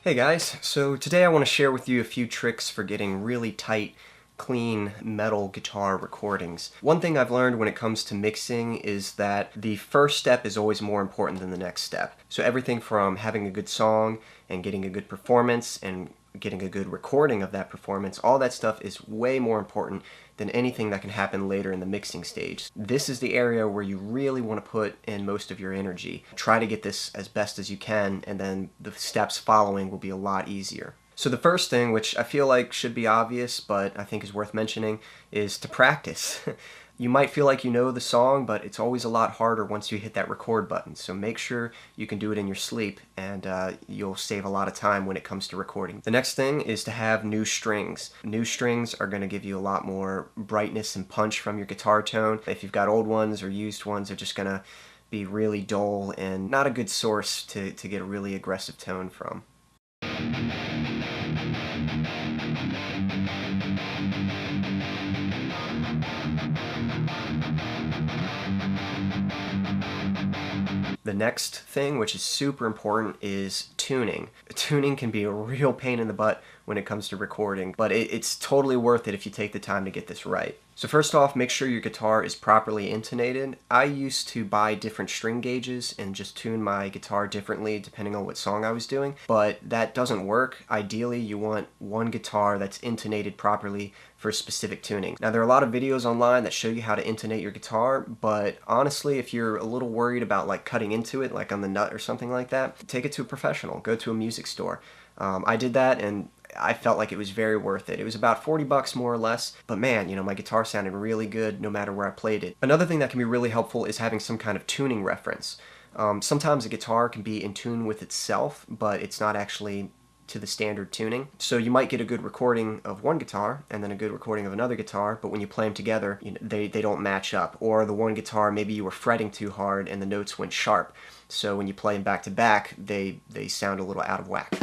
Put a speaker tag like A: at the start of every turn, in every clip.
A: Hey guys, so today I want to share with you a few tricks for getting really tight, clean metal guitar recordings. One thing I've learned when it comes to mixing is that the first step is always more important than the next step. So everything from having a good song and getting a good performance and getting a good recording of that performance, all that stuff is way more important than anything that can happen later in the mixing stage. This is the area where you really want to put in most of your energy. Try to get this as best as you can, and then the steps following will be a lot easier. So the first thing, which I feel like should be obvious, but I think is worth mentioning, is to practice. You might feel like you know the song, but it's always a lot harder once you hit that record button. So make sure you can do it in your sleep, and you'll save a lot of time when it comes to recording. The next thing is to have new strings. New strings are going to give you a lot more brightness and punch from your guitar tone. If you've got old ones or used ones, they're just going to be really dull and not a good source to get a really aggressive tone from. The next thing, which is super important, is tuning. Tuning can be a real pain in the butt when it comes to recording, but it's totally worth it if you take the time to get this right. So first off, make sure your guitar is properly intonated. I used to buy different string gauges and just tune my guitar differently depending on what song I was doing, but that doesn't work. Ideally, you want one guitar that's intonated properly for specific tuning. Now, there are a lot of videos online that show you how to intonate your guitar, but honestly, if you're a little worried about like cutting into it, like on the nut or something like that, take it to a professional. Go to a music store. I did that, and I felt like it was very worth it. It was about 40 bucks more or less, but man, my guitar sounded really good no matter where I played it. Another thing that can be really helpful is having some kind of tuning reference. Sometimes a guitar can be in tune with itself, but it's not actually to the standard tuning. So you might get a good recording of one guitar and then a good recording of another guitar, but when you play them together, they don't match up. Or the one guitar, maybe you were fretting too hard and the notes went sharp. So when you play them back to back, they sound a little out of whack.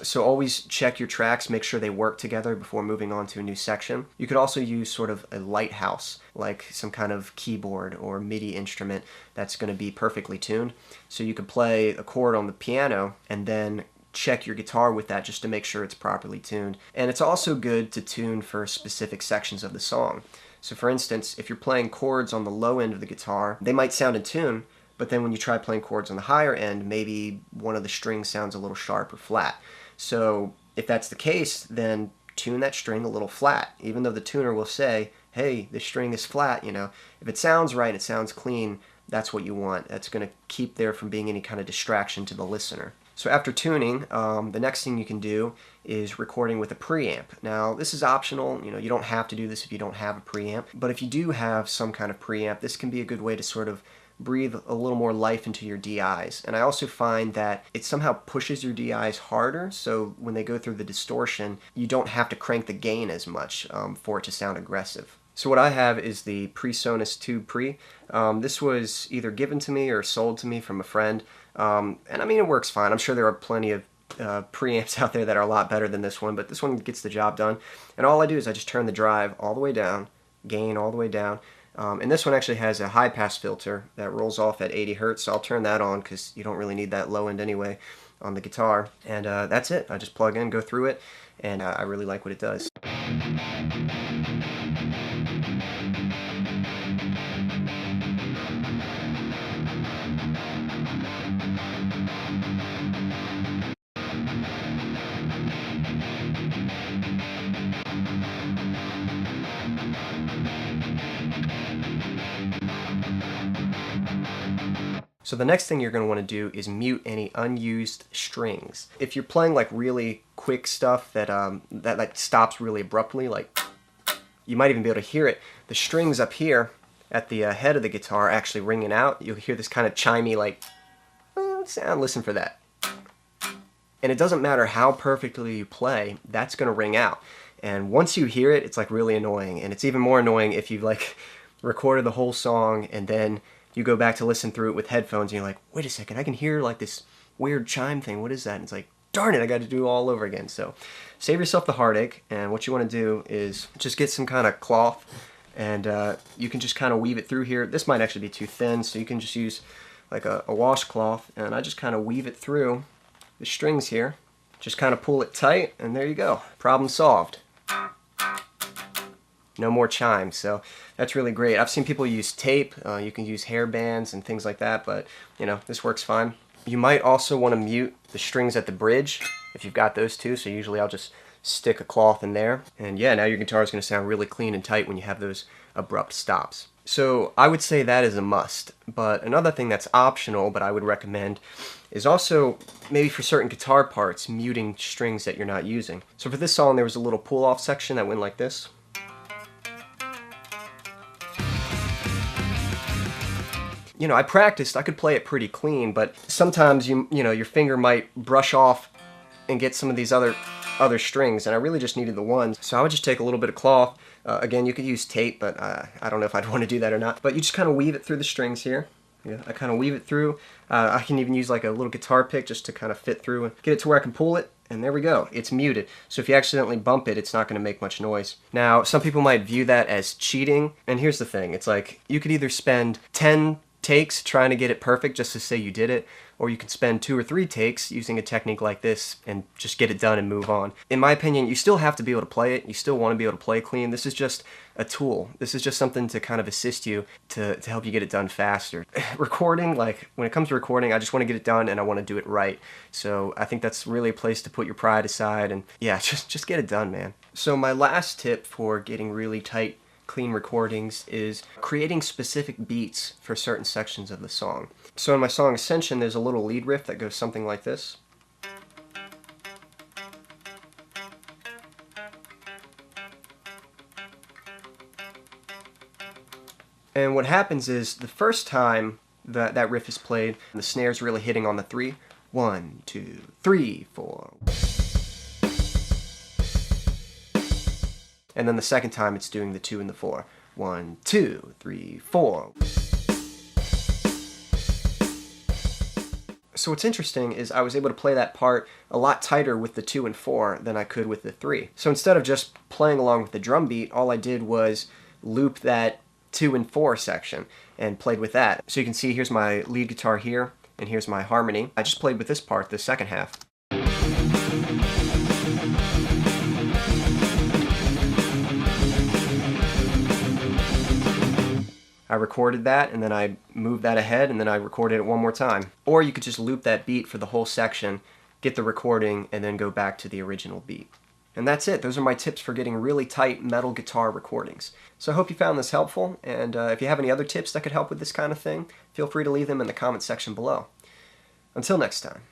A: So always check your tracks, make sure they work together before moving on to a new section. You could also use sort of a lighthouse, like some kind of keyboard or MIDI instrument that's going to be perfectly tuned. So you could play a chord on the piano and then check your guitar with that just to make sure it's properly tuned. And it's also good to tune for specific sections of the song. So for instance, if you're playing chords on the low end of the guitar, they might sound in tune, but then when you try playing chords on the higher end, maybe one of the strings sounds a little sharp or flat. So if that's the case, then tune that string a little flat, even though the tuner will say, hey, this string is flat, If it sounds right, it sounds clean, that's what you want. That's going to keep there from being any kind of distraction to the listener. So after tuning, the next thing you can do is recording with a preamp. Now, this is optional. You don't have to do this if you don't have a preamp. But if you do have some kind of preamp, this can be a good way to sort of breathe a little more life into your DIs. And I also find that it somehow pushes your DIs harder, so when they go through the distortion, you don't have to crank the gain as much for it to sound aggressive. So what I have is the Presonus TubePre. This was either given to me or sold to me from a friend, and I mean, it works fine. I'm sure there are plenty of preamps out there that are a lot better than this one, but this one gets the job done. And all I do is I just turn the drive all the way down, gain all the way down, and this one actually has a high-pass filter that rolls off at 80 Hertz, so I'll turn that on because you don't really need that low end anyway on the guitar. And that's it. I just plug in, go through it, and I really like what it does. So the next thing you're going to want to do is mute any unused strings. If you're playing like really quick stuff that like stops really abruptly, like you might even be able to hear it. The strings up here at the head of the guitar actually ringing out. You'll hear this kind of chimey like sound. Listen for that. And it doesn't matter how perfectly you play, that's going to ring out. And once you hear it, it's like really annoying. And it's even more annoying if you've like recorded the whole song and then you go back to listen through it with headphones and you're like, wait a second, I can hear like this weird chime thing. What is that? And it's like, darn it, I got to do it all over again. So save yourself the heartache, and what you want to do is just get some kind of cloth, and you can just kind of weave it through here. This might actually be too thin, so you can just use like a washcloth, and I just kind of weave it through the strings here. Just kind of pull it tight, and there you go. Problem solved. No more chimes, so that's really great. I've seen people use tape, you can use hair bands and things like that, but you know, this works fine. You might also want to mute the strings at the bridge if you've got those two, so usually I'll just stick a cloth in there. And yeah, now your guitar is going to sound really clean and tight when you have those abrupt stops. So I would say that is a must, but another thing that's optional, but I would recommend, is also maybe for certain guitar parts, muting strings that you're not using. So for this song, there was a little pull-off section that went like this. You know, I practiced, I could play it pretty clean, but sometimes you know, your finger might brush off and get some of these other strings, and I really just needed the ones. So I would just take a little bit of cloth. Again, you could use tape, but I don't know if I'd want to do that or not. But you just kind of weave it through the strings here. Yeah, I kind of weave it through. I can even use like a little guitar pick just to kind of fit through and get it to where I can pull it. And there we go. It's muted. So if you accidentally bump it, it's not going to make much noise. Now, some people might view that as cheating. And here's the thing. It's like you could either spend 10 takes trying to get it perfect just to say you did it, or you can spend 2 or 3 takes using a technique like this and just get it done and move on. In my opinion, you still have to be able to play it. You still want to be able to play clean. This is just a tool. This is just something to kind of assist you to help you get it done faster. Recording, like when it comes to recording, I just want to get it done and I want to do it right. So I think that's really a place to put your pride aside and yeah, just get it done, man. So my last tip for getting really tight, clean recordings is creating specific beats for certain sections of the song. So in my song Ascension, there's a little lead riff that goes something like this. And what happens is the first time that riff is played, the snare's really hitting on the 3. 1, 2, 3, 4. And then the second time it's doing the 2 and the 4. 1, 2, 3, 4. So what's interesting is I was able to play that part a lot tighter with the 2 and 4 than I could with the 3. So instead of just playing along with the drum beat, all I did was loop that 2 and 4 section and played with that. So you can see here's my lead guitar here, and here's my harmony. I just played with this part, the second half. I recorded that, and then I moved that ahead, and then I recorded it one more time. Or you could just loop that beat for the whole section, get the recording, and then go back to the original beat. And that's it. Those are my tips for getting really tight metal guitar recordings. So I hope you found this helpful, and if you have any other tips that could help with this kind of thing, feel free to leave them in the comment section below. Until next time.